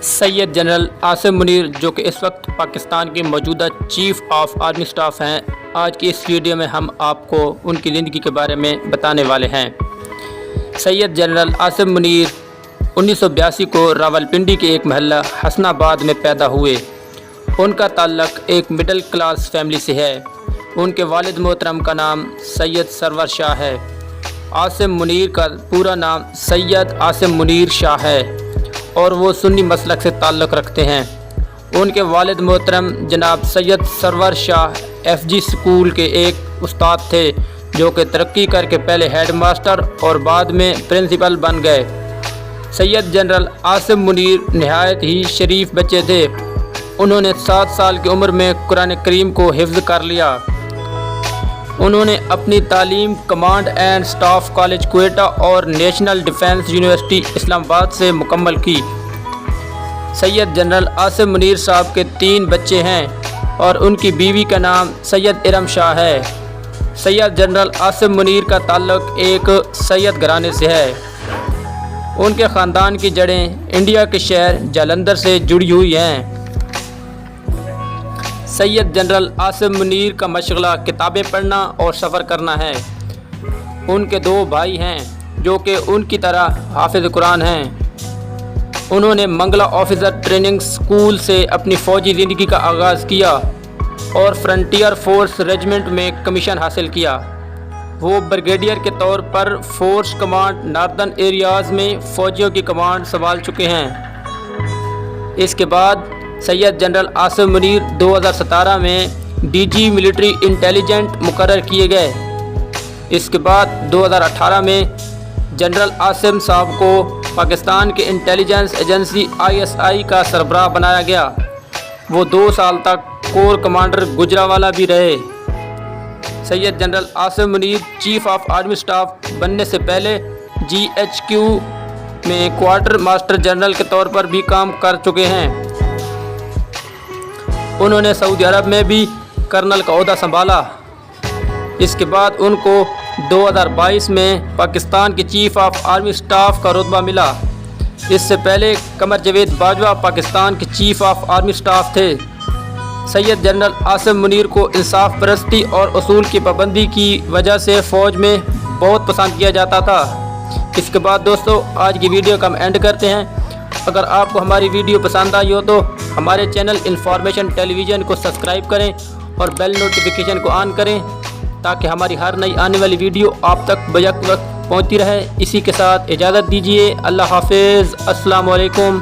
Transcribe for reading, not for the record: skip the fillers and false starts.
سید general Asim Munir جو کہ اس وقت پاکستان کے موجودہ چیف آف آرمی سٹاف ہیں، آج کی اس ویڈیو میں ہم آپ کو ان کی زندگی کے بارے میں بتانے والے ہیں۔ سید جنرل عاصم منیر 1982 کو راولپنڈی کے ایک محلہ حسن آباد میں پیدا ہوئے۔ ان کا تعلق ایک مڈل کلاس فیملی سے ہے۔ ان کے والد محترم کا نام سید سرور شاہ ہے۔ عاصم منیر کا پورا نام سید عاصم منیر شاہ ہے اور وہ سنی مسلک سے تعلق رکھتے ہیں۔ ان کے والد محترم جناب سید سرور شاہ FG اسکول کے ایک استاد تھے جو کہ ترقی کر کے پہلے ہیڈ ماسٹر اور بعد میں پرنسپل بن گئے۔ سید جنرل عاصم منیر نہایت ہی شریف بچے تھے۔ انہوں نے 7 سال کی عمر میں قرآن کریم کو حفظ کر لیا۔ انہوں نے اپنی تعلیم command and staff college Quetta اور نیشنل ڈیفنس یونیورسٹی اسلام آباد سے مکمل کی۔ سید جنرل عاصم منیر صاحب کے 3 بچے ہیں اور ان کی بیوی کا نام سید ارم شاہ ہے۔ سید جنرل عاصم منیر کا تعلق ایک سید گھرانے سے ہے۔ ان کے خاندان کی جڑیں انڈیا کے شہر جالندھر سے جڑی ہوئی ہیں۔ سید جنرل عاصم منیر کا مشغلہ کتابیں پڑھنا اور سفر کرنا ہے۔ ان کے 2 بھائی ہیں جو کہ ان کی طرح حافظ قرآن ہیں۔ انہوں نے منگلا آفیسر ٹریننگ اسکول سے اپنی فوجی زندگی کا آغاز کیا اور فرنٹیئر فورس ریجمنٹ میں کمیشن حاصل کیا۔ وہ بریگیڈیئر کے طور پر فورس کمانڈ ناردرن ایریاز میں فوجیوں کی کمانڈ سنبھال چکے ہیں۔ اس کے بعد سید جنرل عاصم منیر 2017 میں DG ملٹری انٹیلیجنٹ مقرر کیے گئے۔ اس کے بعد 2018 میں جنرل عاصم صاحب کو پاکستان کے انٹیلیجنس ایجنسی ISI کا سربراہ بنایا گیا۔ وہ 2 سال تک کور کمانڈر گجرانوالہ بھی رہے۔ Syed general Asim Munir chief of army staff بننے سے پہلے GHQ میں کوارٹر ماسٹر جنرل کے طور پر بھی کام کر چکے ہیں۔ انہوں نے سعودی عرب میں بھی کرنل کا عہدہ سنبھالا۔ اس کے بعد ان کو 2022 میں پاکستان کے چیف آف آرمی سٹاف کا رتبہ ملا۔ اس سے پہلے قمر جاوید باجوہ پاکستان کے چیف آف آرمی سٹاف تھے۔ سید جنرل عاصم منیر کو انصاف پرستی اور اصول کی پابندی کی وجہ سے فوج میں بہت پسند کیا جاتا تھا۔ اس کے بعد دوستو آج کی ویڈیو کا ہم اینڈ کرتے ہیں۔ اگر آپ کو ہماری ویڈیو پسند آئی ہو تو ہمارے چینل انفارمیشن ٹیلی ویژن کو سبسکرائب کریں اور بیل نوٹیفیکیشن کو آن کریں تاکہ ہماری ہر نئی آنے والی ویڈیو آپ تک بیک وقت پہنچتی رہے۔ اسی کے ساتھ اجازت دیجیے۔ اللہ حافظ۔ السلام علیکم۔